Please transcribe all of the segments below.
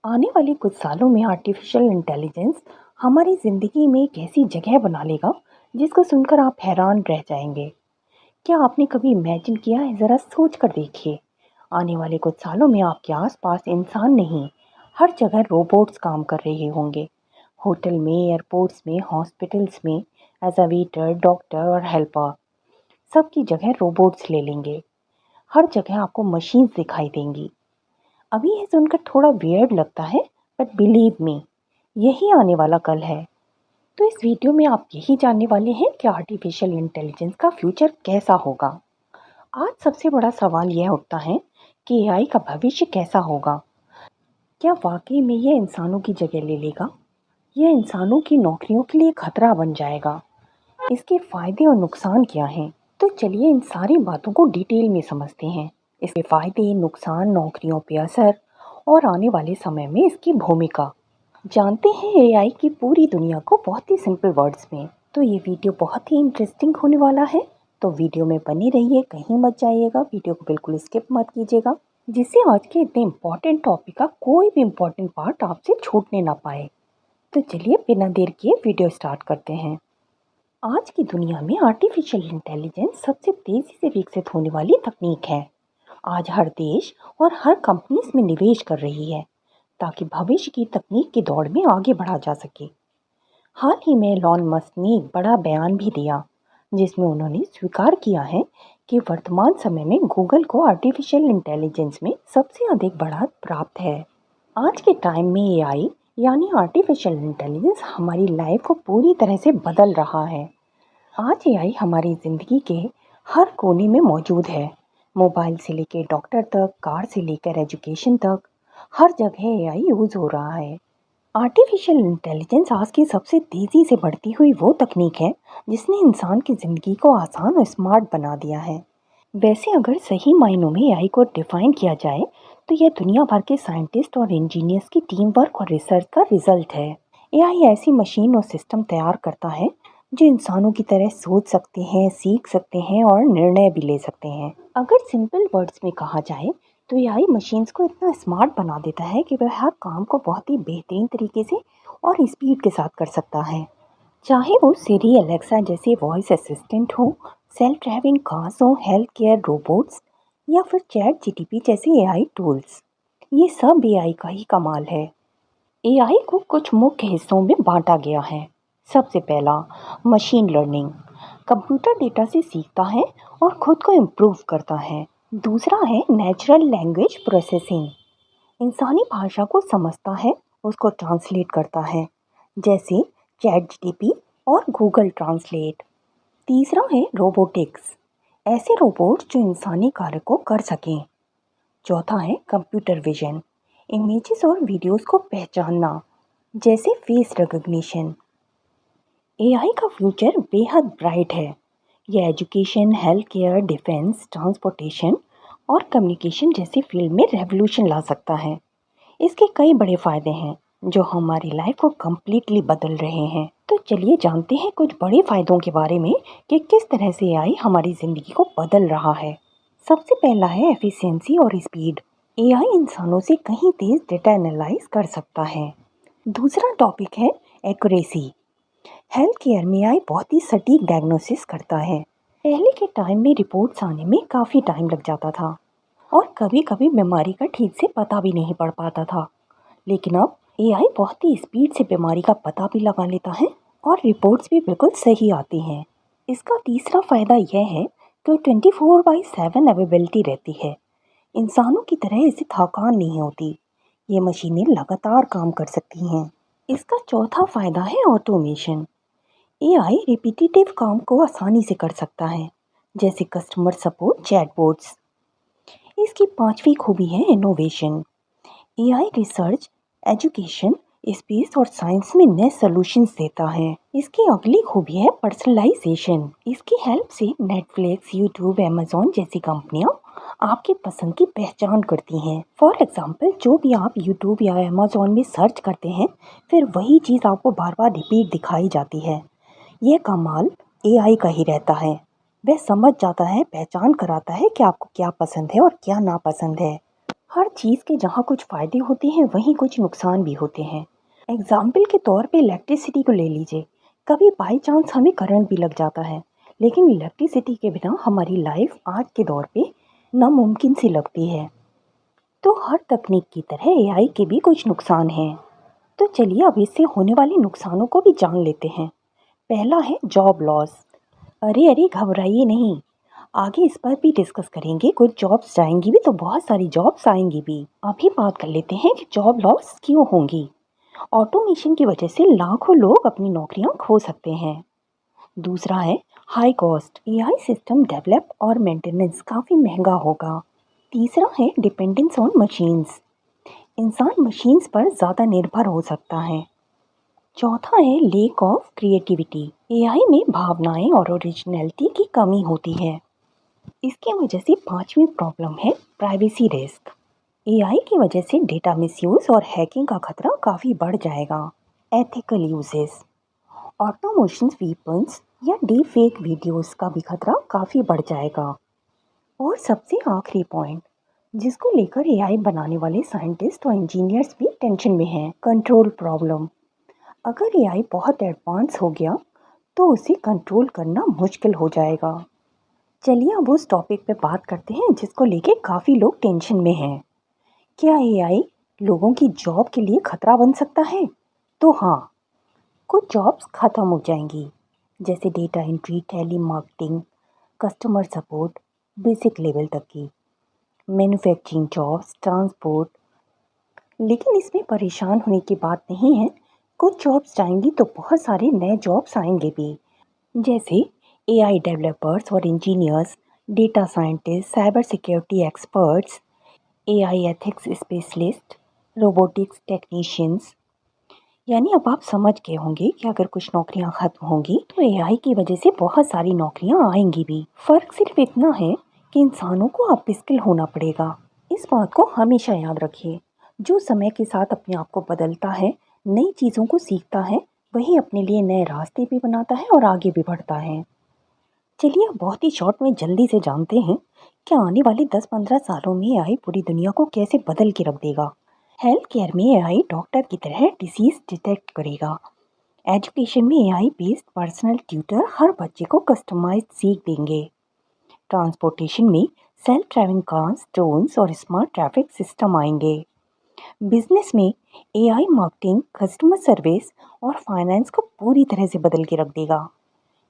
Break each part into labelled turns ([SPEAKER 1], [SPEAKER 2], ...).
[SPEAKER 1] आने वाले कुछ सालों में आर्टिफिशियल इंटेलिजेंस हमारी ज़िंदगी में एक ऐसी जगह बना लेगा जिसको सुनकर आप हैरान रह जाएंगे। क्या आपने कभी इमेजिन किया है? ज़रा सोच कर देखिए। आने वाले कुछ सालों में आपके आसपास इंसान नहीं, हर जगह रोबोट्स काम कर रहे होंगे। होटल में, एयरपोर्ट्स में, हॉस्पिटल्स में, एज अ वेटर, डॉक्टर और हेल्पर, सबकी जगह रोबोट्स ले लेंगे। हर जगह आपको मशीन्स दिखाई देंगी। अभी ये सुनकर थोड़ा वियर्ड लगता है, बट बिलीव मी, यही आने वाला कल है। तो इस वीडियो में आप यही जानने वाले हैं कि आर्टिफिशियल इंटेलिजेंस का फ्यूचर कैसा होगा। आज सबसे बड़ा सवाल यह उठता है कि एआई का भविष्य कैसा होगा। क्या वाकई में ये इंसानों की जगह ले लेगा? यह इंसानों की नौकरियों के लिए खतरा बन जाएगा? इसके फायदे और नुकसान क्या हैं? तो चलिए इन सारी बातों को डिटेल में समझते हैं। इसके फायदे, नुकसान, नौकरियों पे असर और आने वाले समय में इसकी भूमिका जानते हैं एआई की पूरी दुनिया को बहुत ही सिंपल वर्ड्स में। तो ये वीडियो बहुत ही इंटरेस्टिंग होने वाला है। तो वीडियो में बने रहिए, कहीं मत जाइएगा, वीडियो को बिल्कुल स्किप मत कीजिएगा, जिससे आज के इतने इम्पोर्टेंट टॉपिक का कोई भी इम्पोर्टेंट पार्ट आपसे छूटने ना पाए। तो चलिए बिना देर किए वीडियो स्टार्ट करते हैं। आज की दुनिया में आर्टिफिशियल इंटेलिजेंस सबसे तेज़ी से विकसित होने वाली तकनीक है। आज हर देश और हर कंपनी इसमें निवेश कर रही है ताकि भविष्य की तकनीक की दौड़ में आगे बढ़ा जा सके। हाल ही में एलॉन मस्क ने एक बड़ा बयान भी दिया जिसमें उन्होंने स्वीकार किया है कि वर्तमान समय में गूगल को आर्टिफिशियल इंटेलिजेंस में सबसे अधिक बढ़त प्राप्त है। आज के टाइम में एआई यानी आर्टिफिशियल इंटेलिजेंस हमारी लाइफ को पूरी तरह से बदल रहा है। आज एआई हमारी ज़िंदगी के हर कोने में मौजूद है। मोबाइल से लेकर डॉक्टर तक, कार से लेकर एजुकेशन तक, हर जगह एआई यूज़ हो रहा है। आर्टिफिशियल इंटेलिजेंस आज की सबसे तेज़ी से बढ़ती हुई वो तकनीक है जिसने इंसान की ज़िंदगी को आसान और स्मार्ट बना दिया है। वैसे अगर सही मायनों में एआई को डिफ़ाइन किया जाए तो यह दुनिया भर के साइंटिस्ट और इंजीनियर्स की टीम वर्क और रिसर्च का रिजल्ट है। एआई ऐसी मशीन और सिस्टम तैयार करता है जो इंसानों की तरह सोच सकते हैं, सीख सकते हैं और निर्णय भी ले सकते हैं। अगर सिंपल वर्ड्स में कहा जाए तो एआई मशीन्स को इतना स्मार्ट बना देता है कि वह हर काम को बहुत ही बेहतरीन तरीके से और स्पीड के साथ कर सकता है। चाहे वो सिरी, एलेक्सा जैसे वॉइस असिस्टेंट हो, सेल्फ ड्राइविंग कार्स हो, हेल्थ केयर रोबोट्स या फिर चैट जीटीपी जैसे एआई टूल्स, ये सब एआई का ही कमाल है। एआई को कुछ मुख्य हिस्सों में बांटा गया है। सबसे पहला, मशीन लर्निंग, कंप्यूटर डेटा से सीखता है और खुद को इम्प्रूव करता है। दूसरा है नेचुरल लैंग्वेज प्रोसेसिंग, इंसानी भाषा को समझता है, उसको ट्रांसलेट करता है, जैसे चैट जीटीपी और गूगल ट्रांसलेट। तीसरा है रोबोटिक्स, ऐसे रोबोट जो इंसानी कार्य को कर सकें। चौथा है कंप्यूटर विजन, इमेजेस और वीडियोस को पहचानना, जैसे फेस रिकग्निशन। एआई का फ्यूचर बेहद ब्राइट है। यह education, health care, defence, transportation और कम्युनिकेशन जैसी फील्ड में रेवोल्यूशन ला सकता है। इसके कई बड़े फायदे हैं जो हमारी लाइफ को कम्प्लीटली बदल रहे हैं। तो चलिए जानते हैं कुछ बड़े फायदों के बारे में कि किस तरह से एआई हमारी ज़िंदगी को बदल रहा है। सबसे पहला है एफिशिएंसी और स्पीड। एआई इंसानों से कहीं तेज डेटा एनालाइज कर सकता है। दूसरा टॉपिक है एक्यूरेसी। हेल्थ केयर में एआई बहुत ही सटीक डायग्नोसिस करता है। पहले के टाइम में रिपोर्ट्स आने में काफ़ी टाइम लग जाता था और कभी कभी बीमारी का ठीक से पता भी नहीं पड़ पाता था। लेकिन अब एआई बहुत ही स्पीड से बीमारी का पता भी लगा लेता है और रिपोर्ट्स भी बिल्कुल सही आती हैं। इसका तीसरा फ़ायदा यह है कि 24/7 अवेलेबिलिटी रहती है। इंसानों की तरह इसे थकान नहीं होती। ये मशीनें लगातार काम कर सकती हैं। इसका चौथा फ़ायदा है ऑटोमेशन। एआई रिपीटेटिव काम को आसानी से कर सकता है, जैसे कस्टमर सपोर्ट चैटबॉट्स। इसकी पांचवी खूबी है innovation. AI research, education, space और साइंस में नए सॉल्यूशंस देता है। इसकी अगली खूबी है पर्सनलाइजेशन। इसकी हेल्प से नेटफ्लिक्स, यूट्यूब, अमेजोन जैसी कंपनियां आपकी पसंद की पहचान करती हैं। फॉर एग्जांपल, जो भी आप यूट्यूब या अमेजोन में सर्च करते हैं, फिर वही चीज़ आपको बार बार रिपीट दिखाई जाती है। यह कमाल एआई का ही रहता है। वह समझ जाता है, पहचान कराता है कि आपको क्या पसंद है और क्या नापसंद है। हर चीज़ के जहाँ कुछ फ़ायदे होते हैं वहीं कुछ नुकसान भी होते हैं। एग्ज़ाम्पल के तौर पे इलेक्ट्रिसिटी को ले लीजिए। कभी बाई चांस हमें करंट भी लग जाता है, लेकिन इलेक्ट्रिसिटी के बिना हमारी लाइफ आज के दौर पे नामुमकिन सी लगती है। तो हर तकनीक की तरह एआई के भी कुछ नुकसान हैं। तो चलिए अब इससे होने वाले नुकसानों को भी जान लेते हैं। पहला है जॉब लॉस। अरे अरे घबराइए नहीं, आगे इस पर भी डिस्कस करेंगे। कुछ जॉब्स जाएंगी भी तो बहुत सारी जॉब्स आएंगी भी। अभी बात कर लेते हैं कि जॉब लॉस क्यों होंगी। ऑटोमेशन की वजह से लाखों लोग अपनी नौकरियां खो सकते हैं। दूसरा है high cost. AI system develop और मेंटेनेंस काफ़ी महंगा होगा। तीसरा है डिपेंडेंस ऑन मशीन्स। इंसान मशीन्स पर ज़्यादा निर्भर हो सकता है। चौथा है लेक ऑफ क्रिएटिविटी। एआई में भावनाएं और ओरिजिनलिटी की कमी होती है। इसकी वजह से पांचवी प्रॉब्लम है प्राइवेसी रिस्क। एआई की वजह से डेटा मिसयूज और हैकिंग का खतरा काफ़ी बढ़ जाएगा। Ethical uses. ऑटोमेशन वीपन्स या डीप फेक वीडियोस का भी खतरा काफ़ी बढ़ जाएगा। और सबसे आखिरी पॉइंट जिसको लेकर एआई बनाने वाले साइंटिस्ट और इंजीनियर्स भी टेंशन में हैं, कंट्रोल प्रॉब्लम। अगर एआई बहुत एडवांस हो गया तो उसे कंट्रोल करना मुश्किल हो जाएगा। चलिए अब उस टॉपिक पे बात करते हैं जिसको लेके काफ़ी लोग टेंशन में हैं। क्या एआई लोगों की जॉब के लिए खतरा बन सकता है? तो हाँ, कुछ जॉब्स खत्म हो जाएंगी, जैसे data entry, telemarketing, customer support, basic level तक की, मैन्युफैक्चरिंग जॉब्स, ट्रांसपोर्ट। लेकिन इसमें परेशान होने की बात नहीं है। कुछ जॉब्स जाएंगी तो बहुत सारे नए जॉब्स आएंगे भी, जैसे एआई डेवलपर्स और engineers, data scientist, cyber security experts, AI ethics specialist, robotics technicians. यानी अब आप समझ गए होंगे कि अगर कुछ नौकरियां खत्म होंगी तो एआई की वजह से बहुत सारी नौकरियां आएंगी भी। फर्क सिर्फ इतना है कि इंसानों को अब स्किल होना पड़ेगा। इस बात को हमेशा याद रखिए, जो समय के साथ अपने आप को बदलता है, नई चीज़ों को सीखता है, वही अपने लिए नए रास्ते भी बनाता है और आगे भी बढ़ता है। चलिए अब बहुत ही शॉर्ट में जल्दी से जानते हैं कि आने वाले 10-15 सालों में एआई पूरी दुनिया को कैसे बदल के रख देगा। हेल्थ केयर में एआई डॉक्टर की तरह डिसीज डिटेक्ट करेगा। एजुकेशन में एआई बेस्ड पर्सनल ट्यूटर हर बच्चे को कस्टमाइज्ड सीख देंगे। ट्रांसपोर्टेशन में सेल्फ ड्राइविंग कार्स, ड्रोन्स और स्मार्ट ट्रैफिक सिस्टम आएंगे। बिजनेस में एआई मार्केटिंग, कस्टमर सर्विस और फाइनेंस को पूरी तरह से बदल के रख देगा।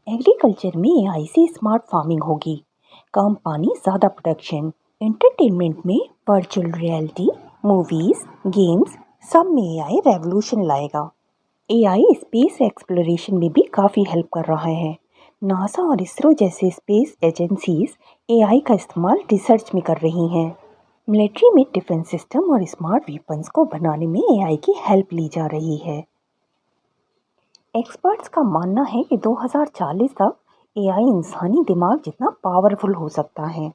[SPEAKER 1] एग्रीकल्चर में एआई से स्मार्ट फार्मिंग होगी, कम पानी ज़्यादा प्रोडक्शन। एंटरटेनमेंट में वर्चुअल रियलिटी, मूवीज़, गेम्स, सब में एआई रेवोल्यूशन लाएगा। एआई स्पेस एक्सप्लोरेशन में भी काफ़ी हेल्प कर रहा है। नासा और इसरो जैसे स्पेस एजेंसीज एआई का इस्तेमाल रिसर्च में कर रही हैं। मिलिट्री में डिफेंस सिस्टम और स्मार्ट वेपन्स को बनाने में एआई की हेल्प ली जा रही है। एक्सपर्ट्स का मानना है कि 2040 तक एआई इंसानी दिमाग जितना पावरफुल हो सकता है।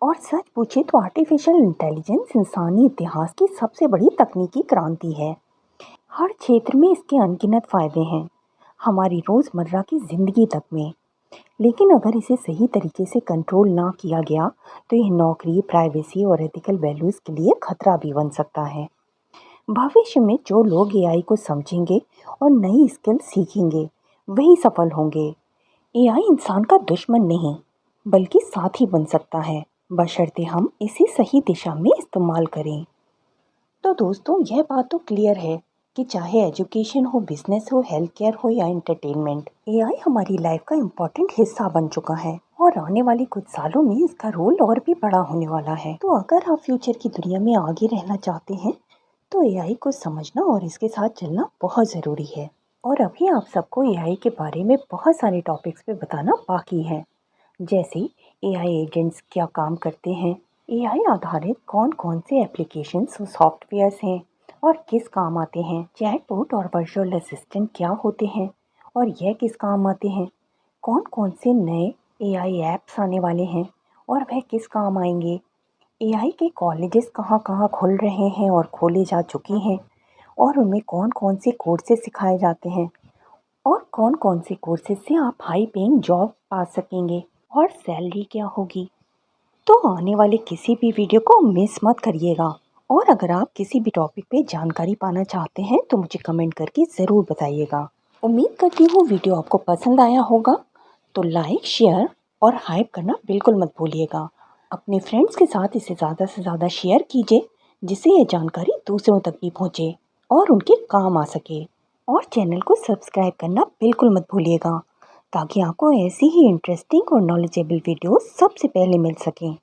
[SPEAKER 1] और सच पूछे तो आर्टिफिशियल इंटेलिजेंस इंसानी इतिहास की सबसे बड़ी तकनीकी क्रांति है। हर क्षेत्र में इसके अनगिनत फ़ायदे हैं, हमारी रोज़मर्रा की ज़िंदगी तक में। लेकिन अगर इसे सही तरीके से कंट्रोल ना किया गया तो यह नौकरी, प्राइवेसी और एथिकल वैल्यूज़ के लिए खतरा भी बन सकता है। भविष्य में जो लोग एआई को समझेंगे और नई स्किल सीखेंगे वही सफल होंगे। एआई इंसान का दुश्मन नहीं बल्कि साथी बन सकता है, बशर्ते हम इसे सही दिशा में इस्तेमाल करें। तो दोस्तों यह बात तो क्लियर है कि चाहे एजुकेशन हो, बिजनेस हो, हेल्थ केयर हो या एंटरटेनमेंट, एआई हमारी लाइफ का इम्पोर्टेंट हिस्सा बन चुका है और आने वाले कुछ सालों में इसका रोल और भी बड़ा होने वाला है। तो अगर आप फ्यूचर की दुनिया में आगे रहना चाहते हैं तो एआई को समझना और इसके साथ चलना बहुत ज़रूरी है। और अभी आप सबको एआई के बारे में बहुत सारे टॉपिक्स पे बताना बाकी है, जैसे एआई एजेंट्स क्या काम करते हैं, एआई आधारित कौन कौन से एप्लीकेशंस और सॉफ्टवेयर्स हैं और किस काम आते हैं, चैटबॉट और वर्चुअल असिस्टेंट क्या होते हैं और यह किस काम आते हैं, कौन कौन से नए एआई ऐप्स आने वाले हैं और वह किस काम आएंगे, एआई के कॉलेजेस कहाँ कहाँ खुल रहे हैं और खोले जा चुके हैं और उनमें कौन कौन से कोर्सेज सिखाए जाते हैं और कौन कौन से कोर्सेज से आप हाई पेइंग जॉब पा सकेंगे और सैलरी क्या होगी। तो आने वाले किसी भी वीडियो को मिस मत करिएगा। और अगर आप किसी भी टॉपिक पे जानकारी पाना चाहते हैं तो मुझे कमेंट करके ज़रूर बताइएगा। उम्मीद करती हूँ वीडियो आपको पसंद आया होगा, तो लाइक, शेयर और हाइप करना बिल्कुल मत भूलिएगा। अपने फ्रेंड्स के साथ इसे ज़्यादा से ज़्यादा शेयर कीजिए, जिससे ये जानकारी दूसरों तक भी पहुँचे और उनके काम आ सके। और चैनल को सब्सक्राइब करना बिल्कुल मत भूलिएगा, ताकि आपको ऐसी ही इंटरेस्टिंग और नॉलेजेबल वीडियोस सबसे पहले मिल सकें।